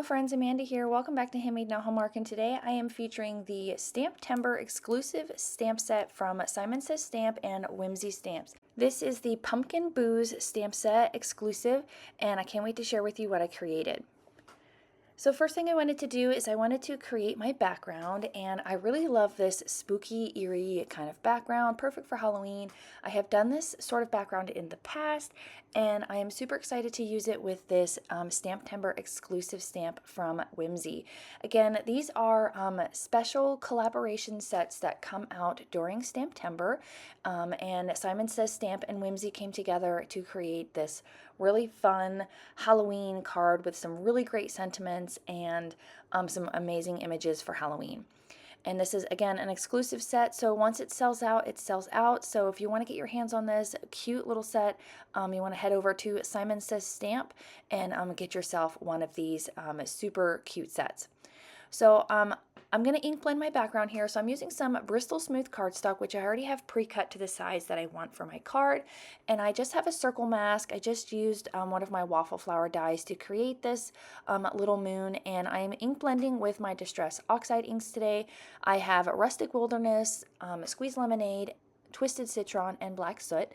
friends, Amanda here. Welcome back to Handmade Now Hallmark, and today I am featuring the STAMPtember exclusive stamp set from Simon Says Stamp and Whimsy Stamps. This is the Pumpkin Booze stamp set exclusive, and I can't wait to share with you what I created. So first thing I wanted to do is I wanted to create my background, and I really love this spooky, eerie kind of background, perfect for Halloween. I have done this sort of background in the past, and I am super excited to use it with this STAMPtember exclusive stamp from Whimsy. Again, these are special collaboration sets that come out during STAMPtember, and Simon Says Stamp and Whimsy came together to create this really fun Halloween card with some really great sentiments and some amazing images for Halloween. And this is, again, an exclusive set, so once it sells out, it sells out. So if you want to get your hands on this cute little set, you want to head over to Simon Says Stamp and get yourself one of these super cute sets. So I'm going to ink blend my background here. So I'm using some Bristol Smooth cardstock, which I already have pre-cut to the size that I want for my card. And I just have a circle mask. I just used one of my waffle flower dies to create this little moon. And I'm ink blending with my Distress Oxide inks today. I have Rustic Wilderness, Squeezed Lemonade, Twisted Citron, and Black Soot.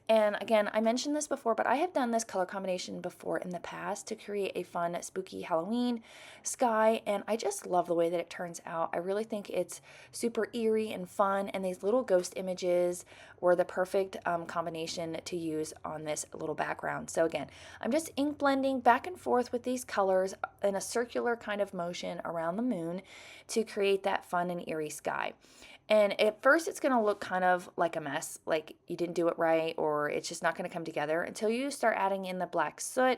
And again, I mentioned this before, but I have done this color combination before in the past to create a fun, spooky Halloween sky, and I just love the way that it turns out. I really think it's super eerie and fun, and these little ghost images were the perfect combination to use on this little background. So again, I'm just ink blending back and forth with these colors in a circular kind of motion around the moon to create that fun and eerie sky. And at first it's going to look kind of like a mess, like you didn't do it right, or it's just not going to come together until you start adding in the black soot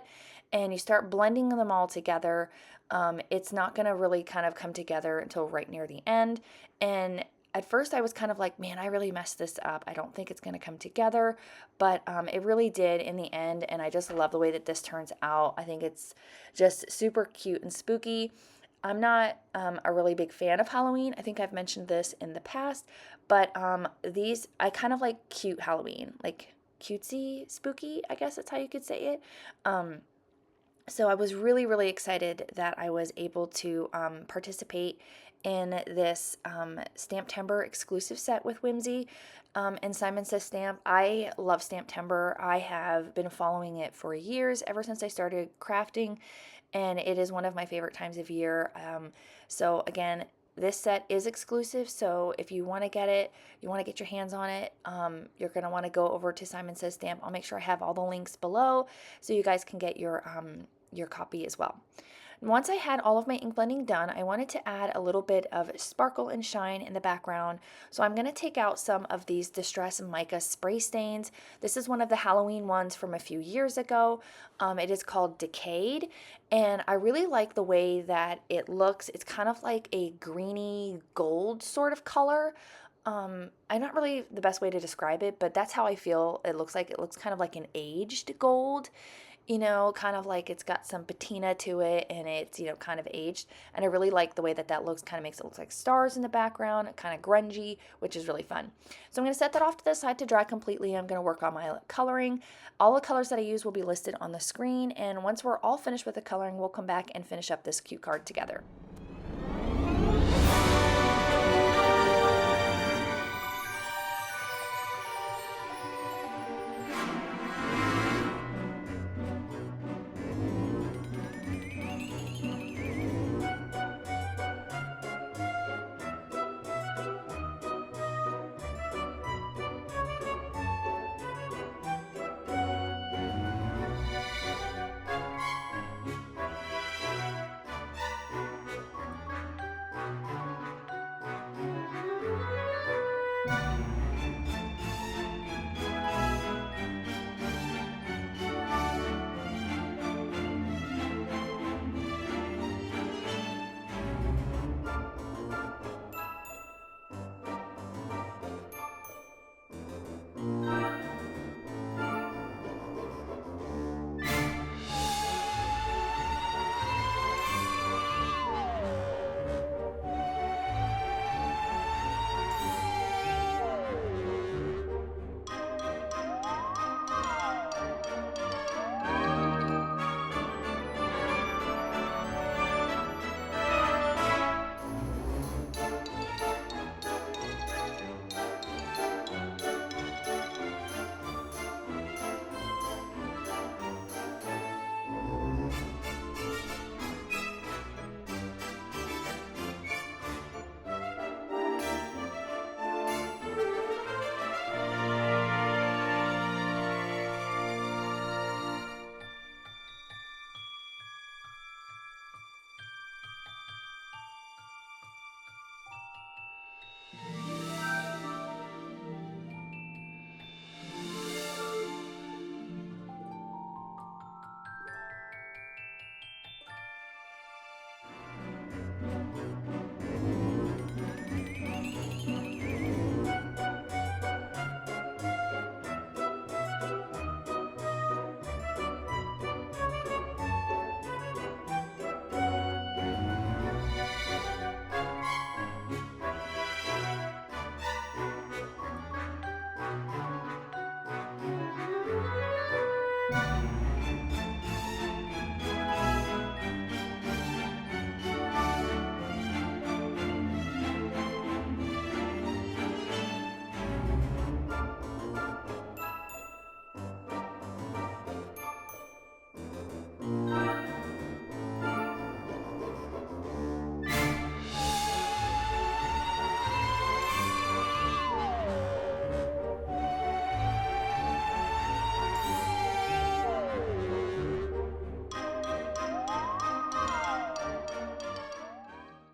and you start blending them all together. It's not going to really kind of come together until right near the end. And at first I was kind of like, man, I really messed this up. I don't think it's going to come together, but it really did in the end. And I just love the way that this turns out. I think it's just super cute and spooky. I'm not a really big fan of Halloween. I think I've mentioned this in the past, but these, I kind of like cute Halloween, like cutesy, spooky, I guess that's how you could say it. So I was really, really excited that I was able to participate in this STAMPtember exclusive set with Whimsy and Simon Says Stamp. I love STAMPtember. I have been following it for years, ever since I started crafting, and it is one of my favorite times of year. So again, this set is exclusive, so if you want to get it, you want to get your hands on it, you're going to want to go over to Simon Says Stamp. I'll make sure I have all the links below so you guys can get your copy as well. Once I had all of my ink blending done, I wanted to add a little bit of sparkle and shine in the background. So I'm going to take out some of these Distress Mica spray stains. This is one of the Halloween ones from a few years ago. It is called Decayed, and I really like the way that it looks. It's kind of like a greeny gold sort of color. I'm not really the best way to describe it, but that's how I feel it looks like. It looks kind of like an aged gold. You know, kind of like it's got some patina to it and it's, you know, kind of aged. And I really like the way that that looks, kind of makes it look like stars in the background, kind of grungy, which is really fun. So I'm going to set that off to the side to dry completely. I'm going to work on my coloring. All the colors that I use will be listed on the screen. And once we're all finished with the coloring, we'll come back and finish up this cute card together.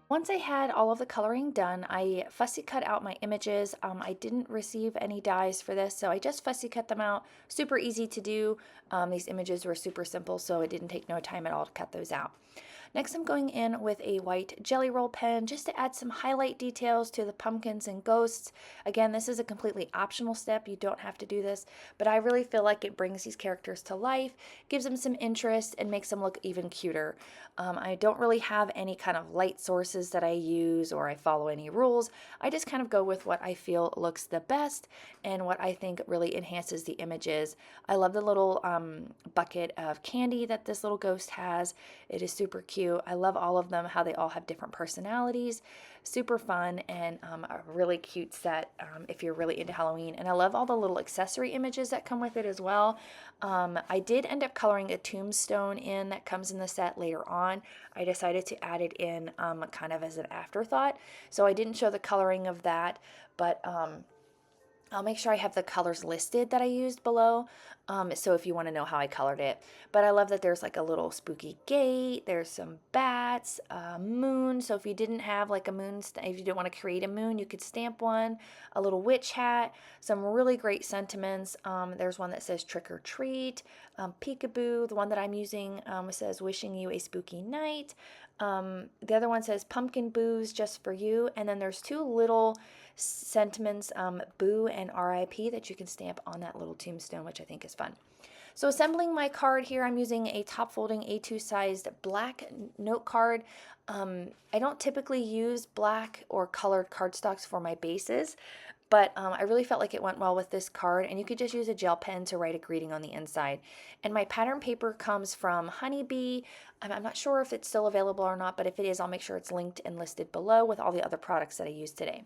Once I had all of the coloring done, I fussy cut out my images. I didn't receive any dies for this, so I just fussy cut them out. Super easy to do. These images were super simple, so it didn't take no time at all to cut those out. Next, I'm going in with a white jelly roll pen just to add some highlight details to the pumpkins and ghosts. Again, this is a completely optional step. You don't have to do this, but I really feel like it brings these characters to life, gives them some interest, and makes them look even cuter. I don't really have any kind of light sources that I use or I follow any rules. I just kind of go with what I feel looks the best and what I think really enhances the images. I love the little bucket of candy that this little ghost has. It is super cute. I love all of them, how they all have different personalities. Super fun and a really cute set if you're really into Halloween. And I love all the little accessory images that come with it as well. I did end up coloring a tombstone in that comes in the set later on. I decided to add it in kind of as an afterthought. So I didn't show the coloring of that, but I'll make sure I have the colors listed that I used below, so if you want to know how I colored it. But I love that there's like a little spooky gate, there's some bats, a moon, so if you didn't have like a moon, if you didn't want to create a moon, you could stamp one, a little witch hat, some really great sentiments. There's one that says trick or treat, peekaboo. The one that I'm using says wishing you a spooky night. The other one says pumpkin boos just for you, and then there's two little sentiments, boo and RIP, that you can stamp on that little tombstone, which I think is fun. So assembling my card here, I'm using a top folding A2 sized black note card. I don't typically use black or colored cardstocks for my bases, but I really felt like it went well with this card, and you could just use a gel pen to write a greeting on the inside. And my pattern paper comes from Honeybee. I'm not sure if it's still available or not, but if it is, I'll make sure it's linked and listed below with all the other products that I used today.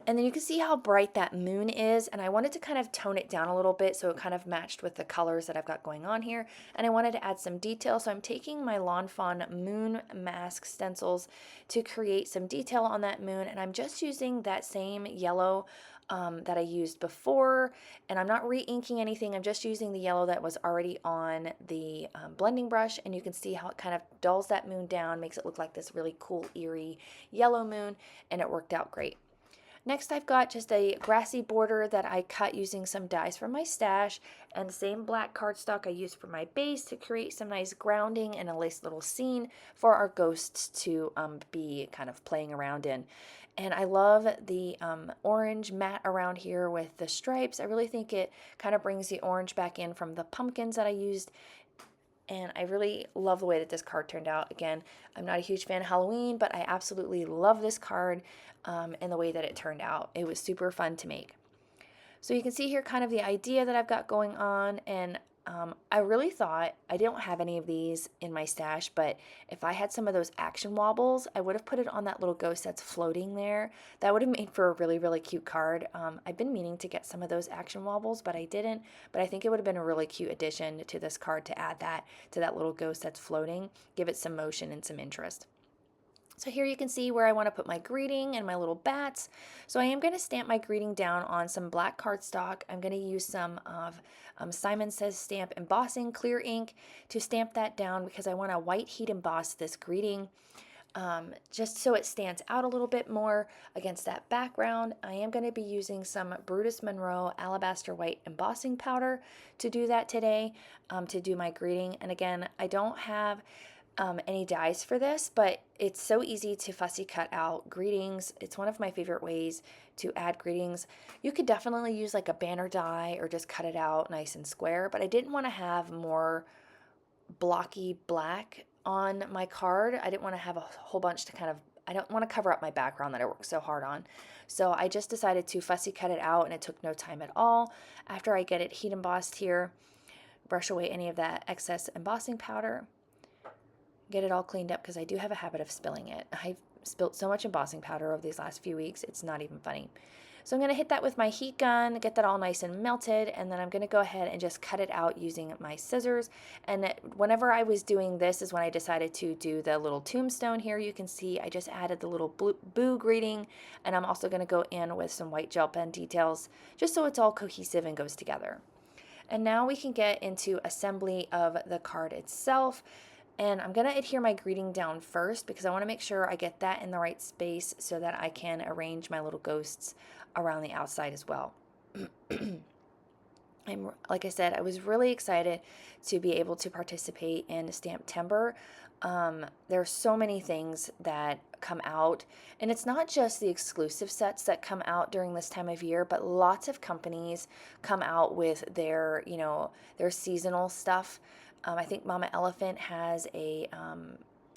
And then you can see how bright that moon is, and I wanted to kind of tone it down a little bit so it kind of matched with the colors that I've got going on here, and I wanted to add some detail, so I'm taking my Lawn Fawn moon mask stencils to create some detail on that moon, and I'm just using that same yellow that I used before, and I'm not re-inking anything. I'm just using the yellow that was already on the blending brush, and you can see how it kind of dulls that moon down, makes it look like this really cool, eerie yellow moon, and it worked out great. Next, I've got just a grassy border that I cut using some dies from my stash, and the same black cardstock I used for my base to create some nice grounding and a nice little scene for our ghosts to be kind of playing around in. And I love the orange mat around here with the stripes. I really think it kind of brings the orange back in from the pumpkins that I used. And I really love the way that this card turned out. Again, I'm not a huge fan of Halloween, but I absolutely love this card and the way that it turned out. It was super fun to make. So you can see here kind of the idea that I've got going on, and I really thought, I don't have any of these in my stash, but if I had some of those action wobbles, I would have put it on that little ghost that's floating there. That would have made for a really, really cute card. I've been meaning to get some of those action wobbles, but I didn't. But I think it would have been a really cute addition to this card to add that to that little ghost that's floating, give it some motion and some interest. So here you can see where I want to put my greeting and my little bats. So I am going to stamp my greeting down on some black cardstock. I'm going to use some of Simon Says Stamp Embossing clear ink to stamp that down because I want to white heat emboss this greeting just so it stands out a little bit more against that background. I am going to be using some Brutus Monroe Alabaster White Embossing Powder to do that today, to do my greeting. And again, I don't have any dies for this, but it's so easy to fussy cut out greetings. It's one of my favorite ways to add greetings. You could definitely use like a banner die or just cut it out nice and square, but I didn't want to have more blocky black on my card. I didn't want to have a whole bunch to kind of, I don't want to cover up my background that I worked so hard on. So I just decided to fussy cut it out, and it took no time at all. After I get it heat embossed here, brush away any of that excess embossing powder, get it all cleaned up because I do have a habit of spilling it. I've spilled so much embossing powder over these last few weeks, it's not even funny. So I'm going to hit that with my heat gun, get that all nice and melted, and then I'm going to go ahead and just cut it out using my scissors. And whenever I was doing this is when I decided to do the little tombstone here. You can see I just added the little boo greeting, and I'm also going to go in with some white gel pen details just so it's all cohesive and goes together. And now we can get into assembly of the card itself. And I'm going to adhere my greeting down first because I want to make sure I get that in the right space so that I can arrange my little ghosts around the outside as well. Like I said, I was really excited to be able to participate in STAMPtember. There are so many things that come out, and it's not just the exclusive sets that come out during this time of year, but lots of companies come out with their, their seasonal stuff. I think Mama Elephant has an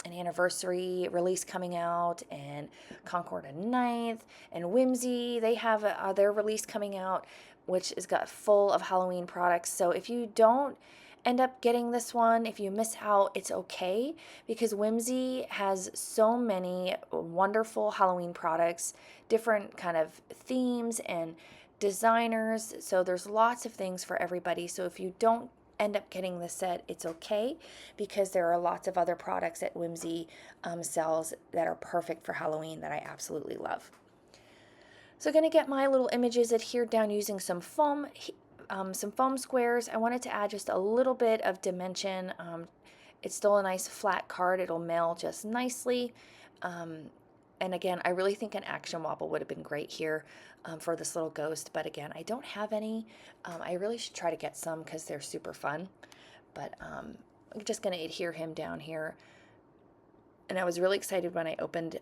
anniversary release coming out, and Concord and Ninth and Whimsy, they have their release coming out, which is got full of Halloween products. So if you don't end up getting this one, if you miss out, it's okay, because Whimsy has so many wonderful Halloween products, different kind of themes and designers. So there's lots of things for everybody. So if you don't end up getting the set, it's okay, because there are lots of other products that Whimsy sells that are perfect for Halloween that I absolutely love. So I'm going to get my little images adhered down using some foam squares. I wanted to add just a little bit of dimension. It's still a nice flat card. It'll mail just nicely. And again, I really think an action waffle would have been great here for this little ghost. But again, I don't have any. I really should try to get some because they're super fun. But I'm just going to adhere him down here. And I was really excited when I opened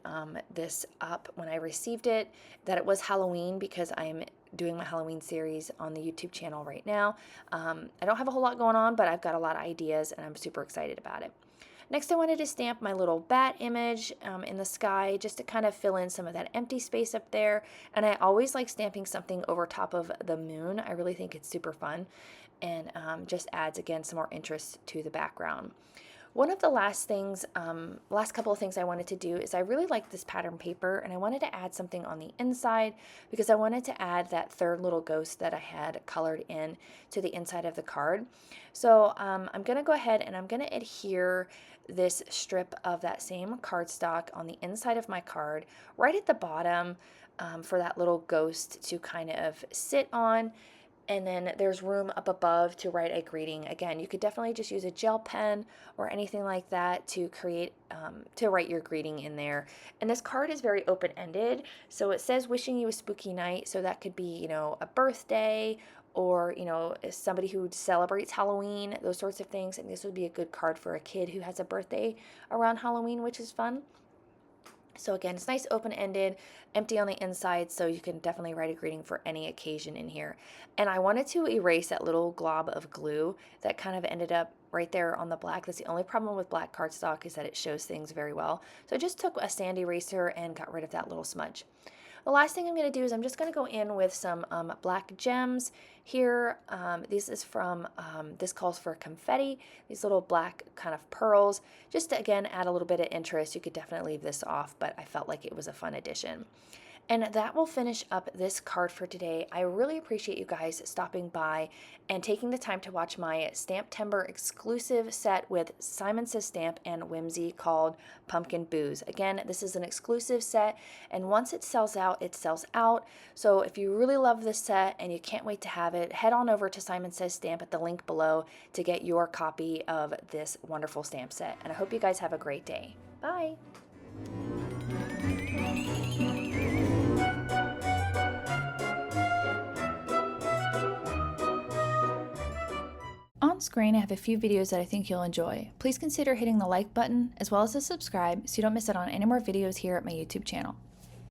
this up, when I received it, that it was Halloween, because I'm doing my Halloween series on the YouTube channel right now. I don't have a whole lot going on, but I've got a lot of ideas, and I'm super excited about it. Next, I wanted to stamp my little bat image in the sky, just to kind of fill in some of that empty space up there. And I always like stamping something over top of the moon. I really think it's super fun, and just adds, again, some more interest to the background. One of the last couple of things I wanted to do is I really like this pattern paper, and I wanted to add something on the inside because I wanted to add that third little ghost that I had colored in to the inside of the card. So I'm going to go ahead and I'm going to adhere this strip of that same cardstock on the inside of my card, right at the bottom, for that little ghost to kind of sit on. And then there's room up above to write a greeting. Again, you could definitely just use a gel pen or anything like that to create, to write your greeting in there. And this card is very open-ended. So it says wishing you a spooky night. So that could be, a birthday, or, somebody who celebrates Halloween, those sorts of things. And this would be a good card for a kid who has a birthday around Halloween, which is fun. So again, it's nice open-ended, empty on the inside, so you can definitely write a greeting for any occasion in here. And I wanted to erase that little glob of glue that kind of ended up right there on the black. That's the only problem with black cardstock, is that it shows things very well. So I just took a sand eraser and got rid of that little smudge. The last thing I'm going to do is I'm just going to go in with some black gems here. This is from, this calls for confetti, these little black kind of pearls, just to, again, add a little bit of interest. You could definitely leave this off, but I felt like it was a fun addition. And that will finish up this card for today. I really appreciate you guys stopping by and taking the time to watch my STAMPtember exclusive set with Simon Says Stamp and Whimsy called Pumpkin Booze. Again, this is an exclusive set, and once it sells out, it sells out. So if you really love this set and you can't wait to have it, head on over to Simon Says Stamp at the link below to get your copy of this wonderful stamp set. And I hope you guys have a great day. Bye! On screen, I have a few videos that I think you'll enjoy. Please consider hitting the like button as well as the subscribe so you don't miss out on any more videos here at my YouTube channel.